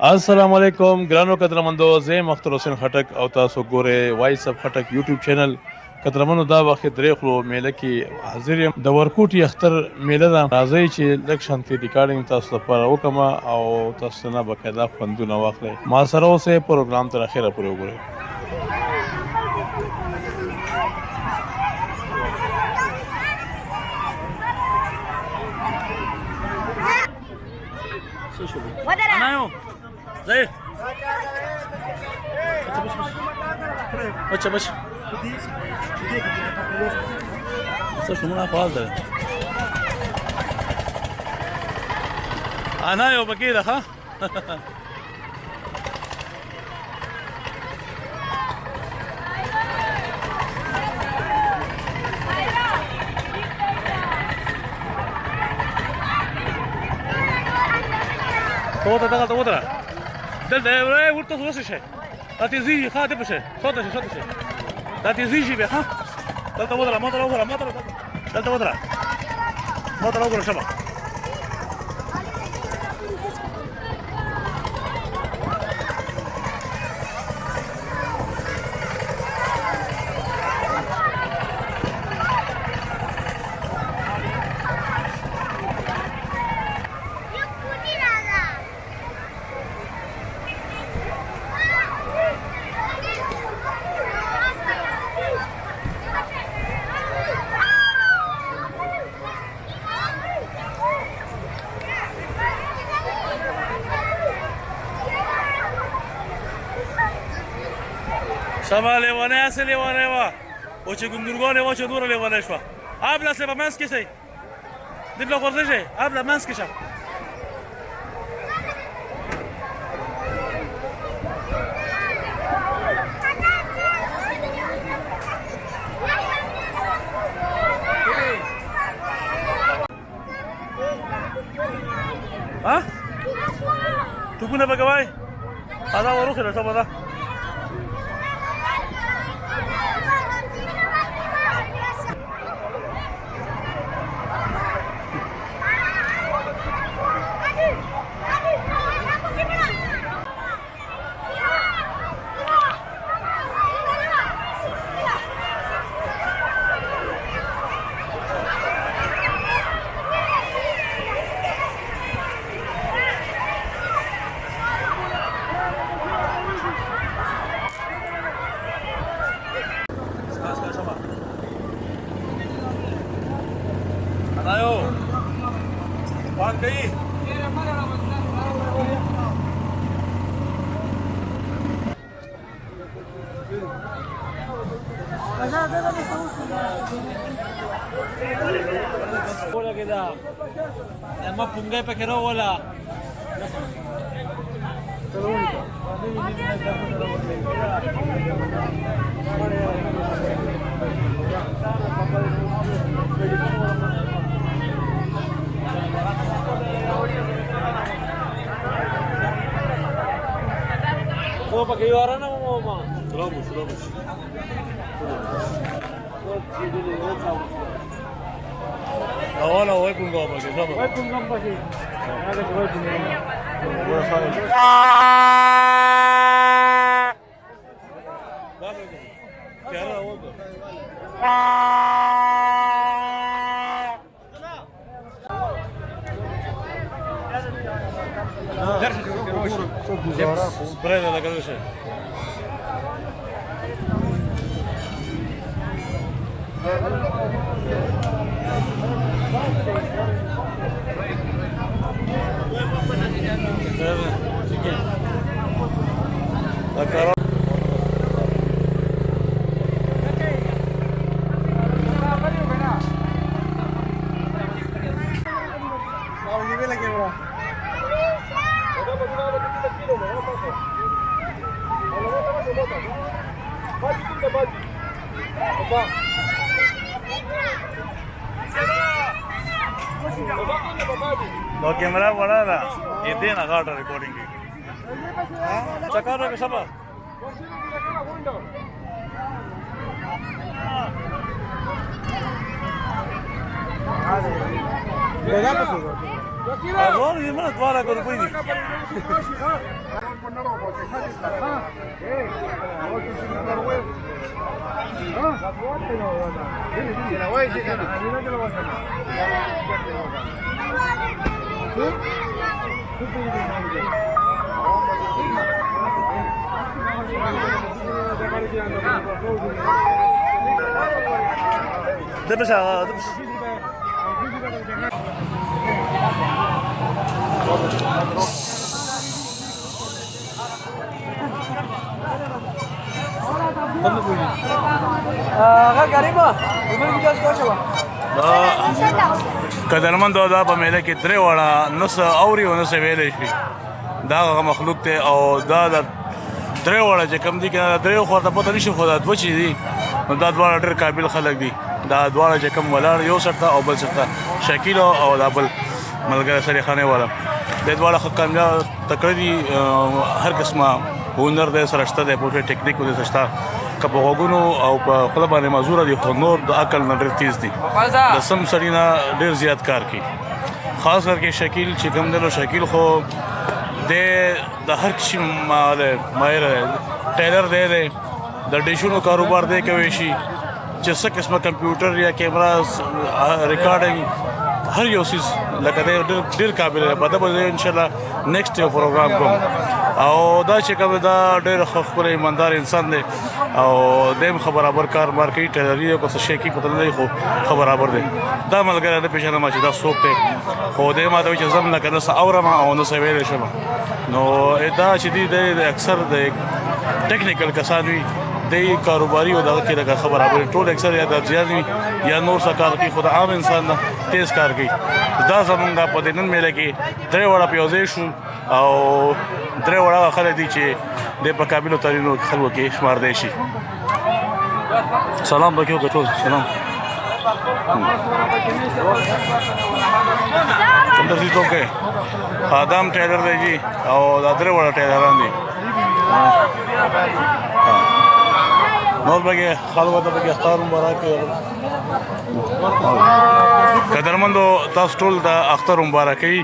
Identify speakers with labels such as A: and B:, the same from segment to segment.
A: السلام علیکم ګرانو قدرمندو زه مختار حسین خټک او تاسو ګوره وایس اف خټک یوټیوب چینل قدرمنو دا وخت درې خلو میله کې حاضر یم د ورکوټ یختر میله ده راځي چې لک شانتي ریکارډینګ تاسو لپاره وکم او تاسو نه بقاعده خوندونه واخلئ ما سره اوسه پروګرام تر اخره پورې وګورئ
B: Anayo, zai. Bacha. Só como na falda. Anayo bakira, ha? توتر دل ورته وسه شي اته زی خاطر بشه صوت شي اته زی شي به ها دلته ودره دلته ودره شبا سما لیوانه اصل لیوانه وا او چې ګندورګانه وا چې دور لیوانه شو ابلا سبا مانس کې شي دبل غورځي شي ابلا مانس کې شه ها تكون بقى هذا وروح له طبعا Anayo, Juan Gay. Bola keda, emang punggay pa kero wala. Mau pakai orang apa mau bang? Serobus. Awal pun kau pakai sama. Awal pun kau pakai. Ada awal pun. क्या रहा वो? Правильно на крыше. نو کیمرا وړه ده یې دې نه غاټه ریکارډینګ کی چکر کې سبا ازور یې مله دواره کړو کوي دي دبش دبش قدرمندو دا په میله کې درې واړه نس اوري او نس ویلې شي دا هغه مخلوق ته او دا د درې واړه چې کم دي کنه درې خو ته پته نشي خو دا دوه چي دي دا دواړه ډېر قابل خلک دي دا دواړه چې کم ولاړ یو سره او بل سره شکیل او دا بل ملګری سره خانه والا د دواړه خو کامیاب تکړه دي هر قسمه هنر د سره شته د پوهه ټیکنیک د سره شته کپو غوګونو او په خپل باندې مزوره دي خو نور د عقل نه ډېر تیز دي د سم سړینا ډېر زیات کار کوي خاص کر کې شکیل چې کوم دلو شکیل خو د هر شي ماهر ټیلر دی د ډیشونو کاروبار دی کوي شي چې څه قسمه کمپیوټر یا کیمرا ریکارډینګ هر یو سیس لکه ډېر قابل دی په دا به ان شاء الله نیکسټ یو پروګرام کوم او دا چې کوم دا ډېر خپل ایماندار انسان دی او دیم خبرابر کار مارکیټ ټیلری کو څه شي کې پته نه خو خبرابر دی دا ملګری د پېژنه ما چې دا څوک دی خو دې ما ته چې زم نه کنه اورم او نو څه ویل شم نو دا چې دی د اکثر د ټیکنیکل کسان وي د کاروباري او دغه کې لکه خبرابر ټول اکثر یا د ځانوي یا نور څه کار کوي خو د عام انسان تیز کار کوي دا زمونږ په دې نن میله کې درې وړه پیوځې شو او درې وړه خلک دي چې د په قابلو ترینو خلکو کې شمار دی شي سلام بکیو ټول سلام څنګه دي ټوکې خادم ټیلر دی جی او دا درې وړه ټیلران دي نور بګه خلکو ته بګه اختار مبارک قدرمندو تاسو ټول د اختر مبارکي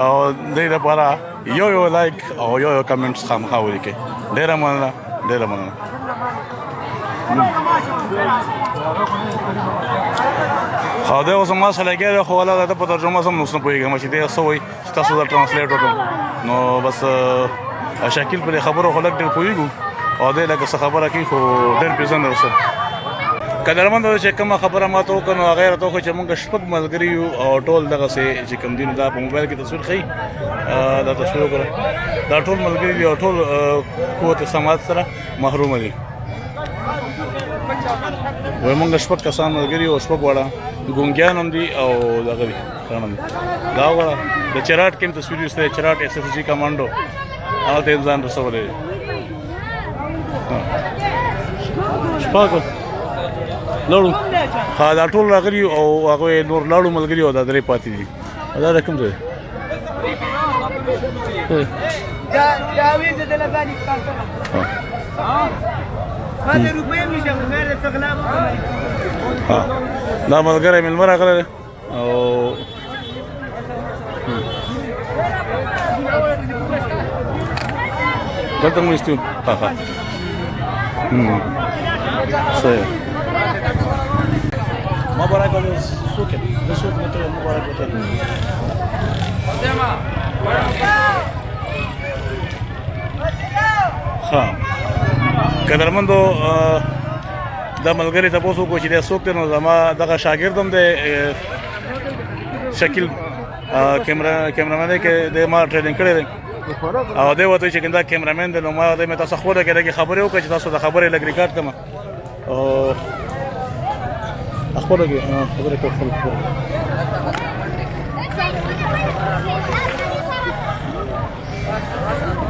B: او دې لپاره یو لایک او یو کمنټس خامخا ولیکئ ډېره مننه خو دا اوس ما سره لګیا خو ولا د په ترجمه سم نو څه پوهیږم چې دا څه وایي چې تاسو دا ترانسلیټ وکړم نو بس شکیل په خبرو خلک ډېر پوهیږو او دې لکه څه خبره کوي خو ډېر پیژند رسل قدرمندو چې کومه خبره ما ته وکړو هغه راته خو چې موږ شپږ ملګري یو او ټول دغه چې کوم دین دا په موبایل کې تصویر خي دا تصویر وکړه دا ټول ملګري دي او ټول قوت سماعت سره محروم دي وای موږ شپږ کسان ملګري او شپږ وړه ګونګیان هم دي او دغه دي دا وړه د چراټ کې تصویر یې چراټ اس اس جی کمانډو هغه ته ځان رسولې شپږ لړو دا ټول راغلي او هغه نور لاړو ملګري او دا درې پاتې دي دا رقم دی
C: دا ویزه د لبانی کارته هغه روپې میشه غیر څغلا
B: دا ملګری مل راغله او دلته مو استو ها صحیح مبارک ولې سوکه د سوک مته مبارک وته ها قدرمندو دا ملګری تاسو کو چې د سوک ته نو زما دغه شاګردم د شکیل کیمرامن کې د ما ټریننګ کړی او دی وته چې کنده کیمرامن د نو ما د تاسو خو دا کې خبرې وکړه چې تاسو د خبرې لګ ریکارډ کما او خبره کې خبره کوم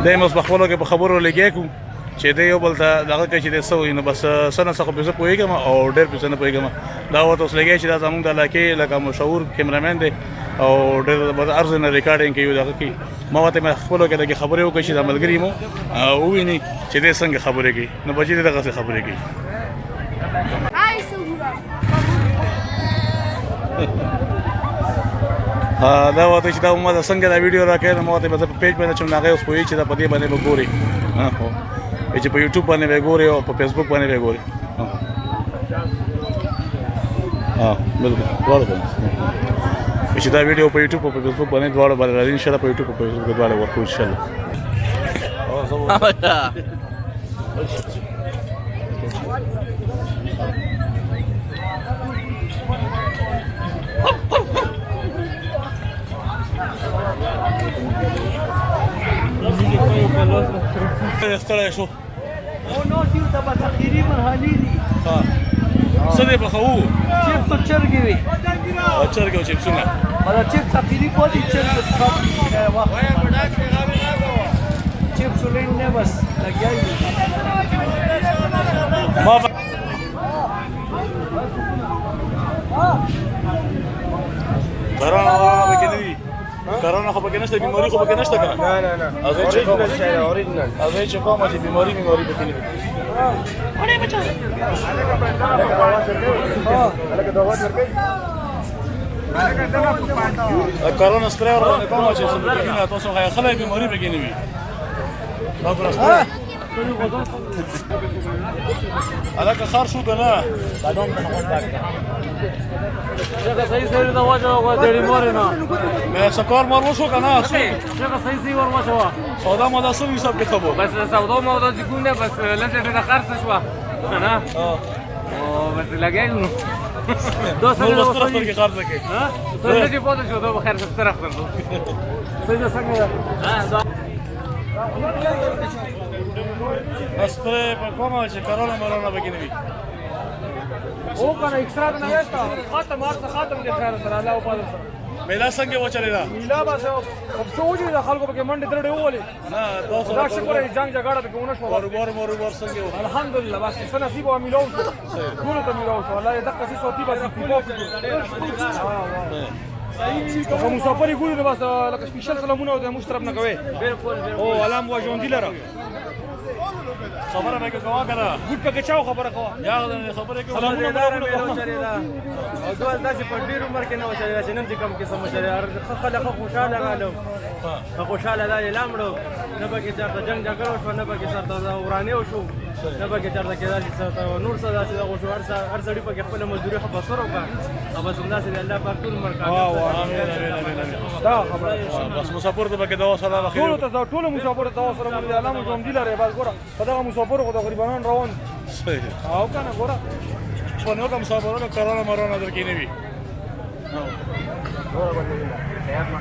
B: دایمه په خبرو کې په خبرو لګیا کوم چې دی یو بل ته دغه کې چې د سو نو بس سنه څخه په څه پوهیږم او ډېر په څه نه پوهیږم دا وته اوس لګیا چې دا زموږ د علاقې لکه مشهور کیمرامن دی او ډېر ارزه نه ریکارډینګ کوي دغه کې ما ته مې خپل کې دغه خبرې وکړې چې د ملګری مو او ویني چې دې څنګه خبرې کوي نو بچی دغه څه خبرې کوي دا وته چې دا ما څنګه دا ویډیو راکړم ما ته په پیج باندې چې ناغه اوس پوي چې دا په دې باندې وګوري هو چې په یوټیوب باندې وګوري او په فیسبوک باندې وګوري بالکل ورته چې دا ویډیو په یوټیوب او په فیسبوک باندې دواړه باندې راځي ان شاء الله په یوټیوب او په فیسبوک دواړه ورکو ان شاء الله ستړی شو
C: نو چې د بسخيري مرحلي دي
B: څه دې بخو
C: چیپس چرګي وي
B: چرګي او چیپسونه
C: دا چیپس اخیری کو دي چرګ څخه واه چیپس لین نه بس لګیای
B: ما کرونا خو پکې نشته بیماری خو پکې نشته کنه
C: نه
B: ازای چې
C: اوریجنل
B: ازای چې کومه چې بیماری پکې نه اورې بچا کرونا سپری ورته کومه چې څه پکې نه تاسو غیا خلک بیماری پکې نه وي دا پرسته علاقه خار شو کنه
C: څنګه صحیح دا واجه او دړي مورنه
B: مې سکور مور وشو کنه
C: څنګه صحیح ور ماشوا
B: سودا مودا سم حساب کې خبر
C: بس سودا مودا چې ګونه بس لږه د خرڅ شو نه او بس لګایو دوسه
B: نو بس تر کې خرڅ کې
C: ها څنګه چې پوه شو دا بخیر ستر اختر څنګه
B: اسپره په کومه چې کرونا مرونه بګینې وي
C: او کنه اکسترا نه وستا ختم دي خیر سره الله او پاده سره
B: میلا څنګه وچلې دا
C: میلا بس خو سوجي د خلکو په منډه درډه وولې
B: نه تاسو
C: دا شکر جنگ جګړه به ونه شو
B: ور څنګه
C: الحمدلله بس څه نصیب او ميلو ټول ته ميلو والله دغه څه صوتي بس په کوم مسافر ګوري نو بس لکه سپیشل سلامونه او د مشترب نه کوي بالکل او علام و ژوند دي لره
B: خبره مې کوه کنه
C: ګډ پکې چاو خبره کوه
B: یا خبره کوه
C: سلامونه او دوه داسې په ډیر عمر کې نه وچا چې نن دې کم کې سم چره خلک خوشاله غالو خوشاله دا لامړو نه پکې چرته جنگ جګړه شو نه پکې چرته ورانه شو نه پکې چرته کې دا نور څه داسې دا شو هر سړي پکې خپل مزدوري خو بسره وکړه او بس الله سي الله پاک ټول مرکه
B: امين
C: دا خبره
B: بس مسافر ته پکې دوا سره اخیر
C: ټول مسافر ته دوا سره مونږ علامه کوم دي لري بس ګوره په دا مسافر خو د غریبانو روان
B: صحیح
C: او کنه ګوره
B: په نو کوم مسافرونو کرونا مرونه درکې نه وي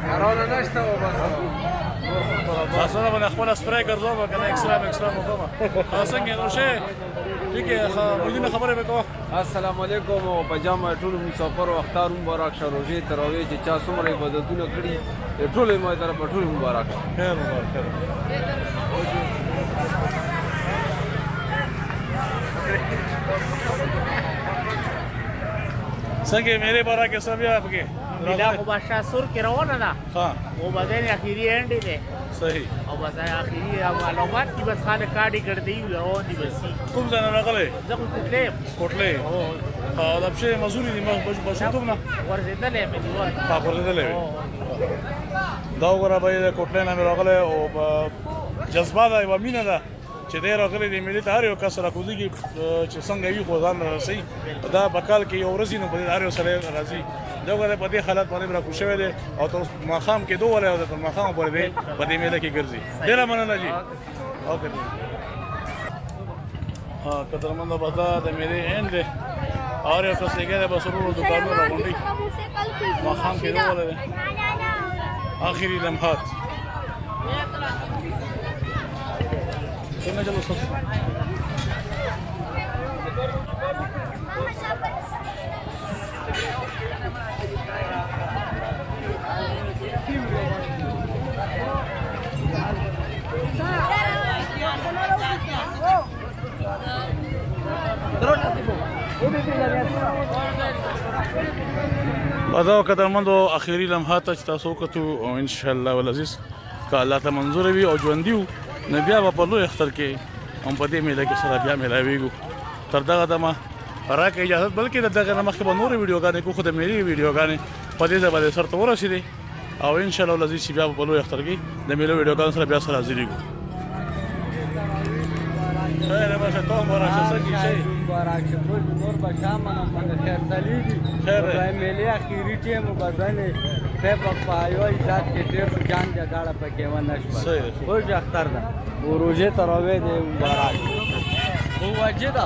C: کرونا نشته او بس
B: اصلا باندې خپل سپری ګرځوم کنه اکسترا مو کومه څنګه نو شي ٹھیک ہے مدینه خبره وکړه
C: السلام علیکم او پجامه ټول مسافر او اختار مبارک شه روزي تراوی چې چا څومره عبادتونه کړی ټول مو طرف ټول مبارک
B: خیر مبارک څنګه میرے بارا کې سب یا آپ کے
D: میلا کو بادشاہ سر کې روانه ده
B: ها
D: وہ بدن اخیری اینڈ ده
B: صحیح
D: او بس اخیری معلومات کی بس خاله کاډي کړ دی روان دي بس
B: کوم ځای نه راغلی
D: زه کوټلې
B: او دا په مزوري دي مخ بس ته نه
D: ورزيدلې مې دیوال
B: ورزيدلې دا وګوره به کوټلې نه راغلی او جذبه ده او مینه ده چې ډېر غلي دي ملي ته هر یو کس راکوزيږي چې څنګه وي خو ځان راسي دا بکال کې یو ورځ نه په هر یو سره راځي دا غره په دې حالت باندې راکو شوی دی او تر ماخام کې دوه ولا د ماخام پر دی په دې مېله کې ګرځي ډېر مننه جی اوکې ها قدرمنه بازار د مېله اند دی اور یو کس لګره به سرور دکانونو راغونډي ماخام کې دوه ولا اخري لمحات चलो सब دا قدرمندو اخیری لمحات چې تاسو وکړو او ان شاء الله ولعزیز که الله ته منظور وي او ژوندي وو نو بیا به په لوی اختر کې هم په دې میله کې سره بیا میلاویږو تر دغه دمه راکړه اجازه بلکې دغه نه مخکې به نورې ویډیوګانې کوو خو د میلې ویډیوګانې په دې ځای باندې سرته ورسېدې او ان شاء الله ولعزیز چې بیا په لوی اختر کې د میلو ویډیوګانو سره بیا سره حاضرېږو خیر باشه ته هم ورشه څه کیسې
C: مبارک شه ټول نور به شامن هم باندې خیر سلیږي
B: خیر دی.
C: د میلې اخیري ټیم به ځنې فیبک په یو ایجاد کې ډېر جان دی داړه پکې ونه شوه
B: صحیح دی.
C: اوس د اختر ده و روژې تراویح دی مبارک هو واجه ده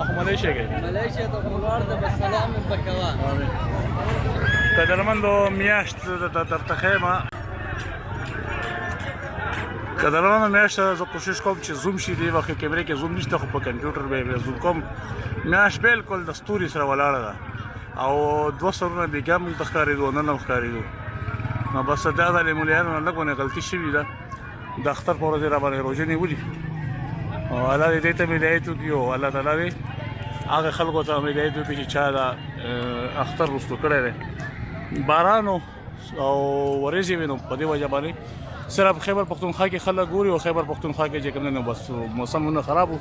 B: اخو ملیشیا کې
C: ملیشیا ته کولوار ده به سلام مې پکوه
B: آمین قدرمندو میاشت درته ښیم قدرمندو میاشت زه کوشش کوم چې زوم شي دې وخت کیمرې کې زوم نشته خو په کمپیوټر به زوم کوم میاشت بالکل د ستوري سره ولاړه ده او دوه سرونه بېګا موږ ته ښکارېدو نن هم ښکارېدو نو بس دا د مولیانو نه لږ ونه غلطي شوې ده د اختر په ورځ یې راباندې روژې نیولي او الله دې دې ته مې هدایت وکړي او الله تعالی دې هغه خلکو ته مې هدایت وکړي چې چا دا اختر رسو کړی دی باران او ورېځې وي نو په دې وجه باندې صرف خیبر پختونخوا کې خلک ګوري او خیبر پختونخوا کې چې کوم نه بس موسمونه خراب وو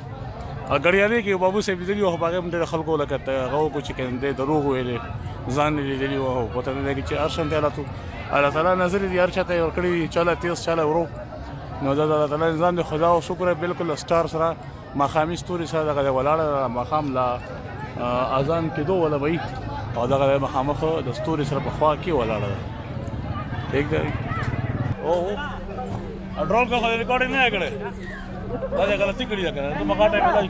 B: غړیالي کې بابو صاحب دې او هغه هم ډېر خلکو لکه هغه کو چې کنده دروغ ویلې ځان دې دې او پته نه کې چې ارشن ته الله تعالی نظر دې هر چاته ور کړی چاله تیز چاله ورو نو دا الله تعالی ځان دې خدا او شکر بالکل سٹار سره مخامي ستوري سره دغه ولاړه مخام لا اذان کې دوه ولا وای او دغه مخامخ د ستوري سره په خوا کې ولاړه ٹھیک دی او ډرول کو ریکارډینګ نه کړي دا غلطي کړی دا کنه ته مګاټه ملای